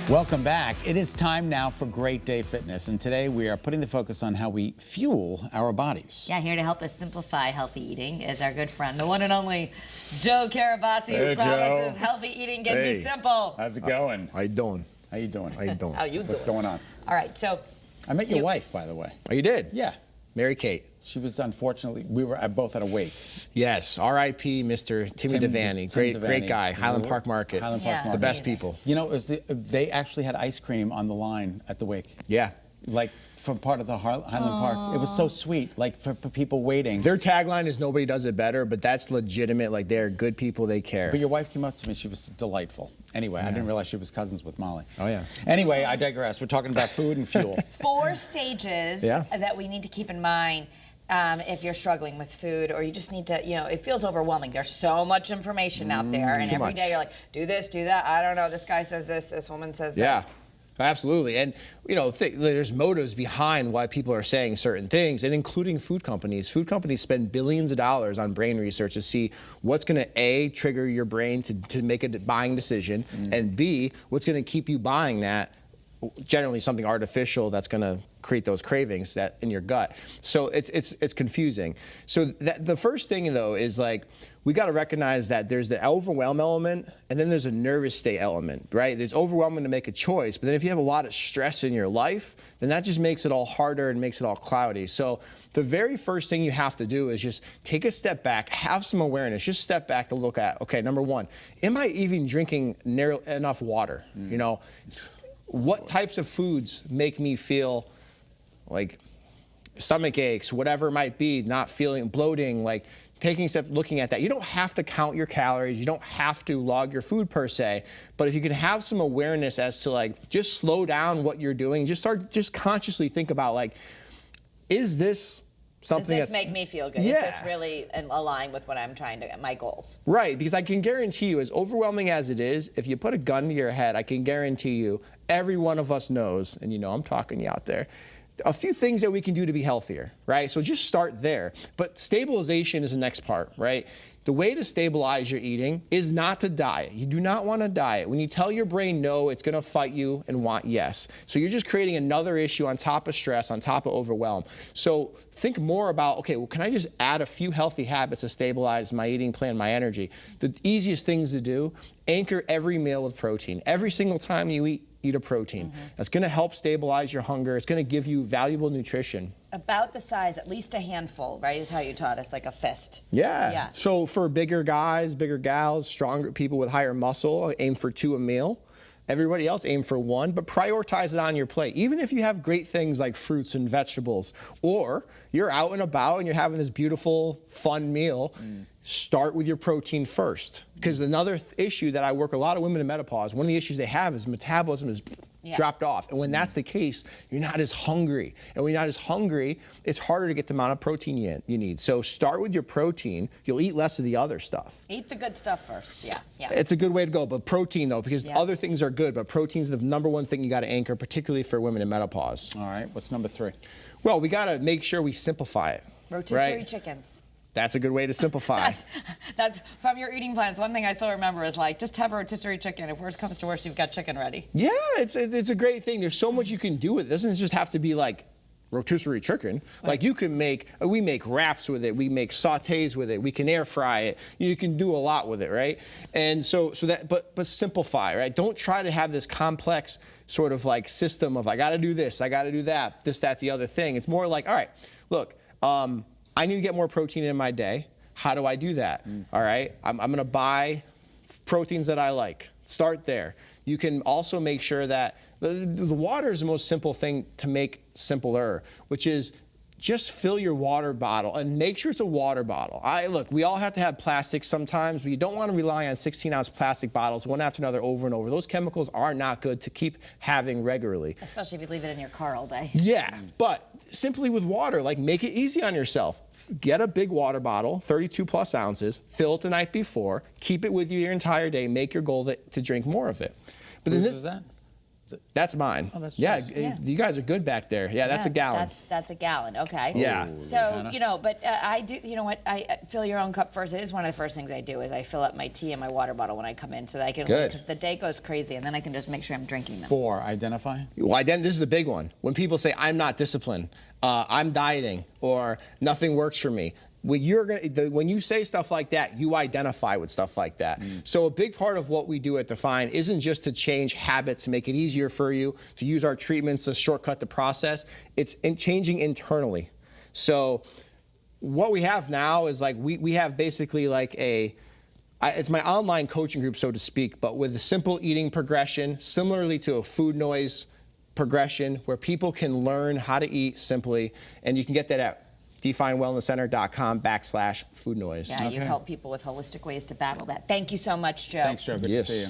Welcome back. It is time now for Great Day Fitness, and today we are putting the focus on how we fuel our bodies. Yeah, here to help us simplify healthy eating is our good friend, the one and only Joe Carabase, who promises healthy eating can be simple. How's it going? How you doing? How you doing? How you doing? How you doing? What's going on? All right, so I met your wife, by the way. Oh, you did? Yeah. Mary Kate. She was unfortunately, we were both at a wake. Yes, R.I.P. Mr. Timmy Devaney. Great guy. Highland Park Market. Highland Park Market. The best people. You know, they actually had ice cream on the line at the wake. Yeah. Like for part of the Highland Park. It was so sweet, like for people waiting. Their tagline is nobody does it better, but that's legitimate. Like, they're good people, they care. But your wife came up to me, she was delightful. Anyway, I didn't realize she was cousins with Molly. Oh, yeah. Anyway, I digress. We're talking about food and fuel. 4 stages that we need to keep in mind if you're struggling with food, or you just need to, it feels overwhelming. There's so much information out there, and every day you're like, do this, do that. I don't know, this guy says this, this woman says this. Absolutely. And, there's motives behind why people are saying certain things, and including food companies. Food companies spend billions of dollars on brain research to see what's going to, A, trigger your brain to make a buying decision, and B, what's going to keep you buying that, generally something artificial that's going to create those cravings that in your gut. So it's confusing. So the first thing, though, is like, we got to recognize that there's the overwhelm element, and then there's a nervous state element, right? There's overwhelming to make a choice, but then if you have a lot of stress in your life, then that just makes it all harder and makes it all cloudy. So the very first thing you have to do is just take a step back, have some awareness, just step back to look at, okay, number one, am I even drinking enough water? What types of foods make me feel like stomach aches, whatever it might be, not feeling bloating, like taking a step, looking at that. You don't have to count your calories. You don't have to log your food per se, but if you can have some awareness as to like, just slow down what you're doing, just consciously think about like, is this something does this make me feel good? Yeah. Is this really in line with what I'm trying to get, my goals? Right, because I can guarantee you, as overwhelming as it is, if you put a gun to your head, I can guarantee you, every one of us knows, and I'm talking to you out there, a few things that we can do to be healthier, right? So just start there. But stabilization is the next part, right? The way to stabilize your eating is not to diet. You do not want to diet. When you tell your brain no, it's going to fight you and want yes. So you're just creating another issue on top of stress, on top of overwhelm. So think more about, okay, well, can I just add a few healthy habits to stabilize my eating plan, my energy? The easiest things to do, anchor every meal with protein. Every single time you eat a protein. That's going to help stabilize your hunger. It's going to give you valuable nutrition. About the size, at least a handful, right, is how you taught us, like a fist. Yeah. So for bigger guys, bigger gals, stronger people with higher muscle, aim for 2 a meal. Everybody else aim for 1, but prioritize it on your plate. Even if you have great things like fruits and vegetables, or you're out and about and you're having this beautiful, fun meal, start with your protein first. Because another issue that I work a lot of women in menopause, one of the issues they have is metabolism is dropped off. And when that's the case, you're not as hungry. And when you're not as hungry, it's harder to get the amount of protein you need. So start with your protein. You'll eat less of the other stuff. Eat the good stuff first, yeah. It's a good way to go, but protein though, because other things are good, but protein's the number one thing you got to anchor, particularly for women in menopause. All right, what's number 3? Well, we got to make sure we simplify it. Rotisserie chickens. That's a good way to simplify. That's from your eating plans. One thing I still remember is like, just have a rotisserie chicken. If worse comes to worse, you've got chicken ready. Yeah, it's a great thing. There's so much you can do with it. It doesn't just have to be like rotisserie chicken. Like you can we make wraps with it. We make sautés with it. We can air fry it. You can do a lot with it, right? And but simplify, right? Don't try to have this complex sort of like system of I got to do this, I got to do that, this, that, the other thing. It's more like, all right, look, I need to get more protein in my day. How do I do that? All right, I'm going to buy proteins that I like. Start there. You can also make sure that the water is the most simple thing to make simpler, which is just fill your water bottle and make sure it's a water bottle. Look, we all have to have plastic sometimes, but you don't want to rely on 16-ounce plastic bottles one after another over and over. Those chemicals are not good to keep having regularly. Especially if you leave it in your car all day. Yeah, but simply with water, like make it easy on yourself. Get a big water bottle, 32 plus ounces, fill it the night before, keep it with you your entire day, make your goal to drink more of it. But Whose is that? That's mine. Oh, that's yeah, yours. you guys are good back there. Yeah, that's a gallon. That's a gallon. Okay. Yeah. So, you know, but I do, you know what, I fill your own cup first. It is one of the first things I do is I fill up my tea and my water bottle when I come in so that I can, because the day goes crazy and then I can just make sure I'm drinking them. 4, identify. Well, this is a big one. When people say, I'm not disciplined, I'm dieting, or nothing works for me. When you say stuff like that, you identify with stuff like that. So a big part of what we do at Define isn't just to change habits to make it easier for you, to use our treatments to shortcut the process. It's in changing internally. So what we have now is like, we have basically like it's my online coaching group, so to speak, but with a simple eating progression, similarly to a food noise progression, where people can learn how to eat simply, and you can get that at definewellnesscenter.com/food noise. Yeah, you help people with holistic ways to battle that. Thank you so much, Joe. Thanks, Joe. Good to see you.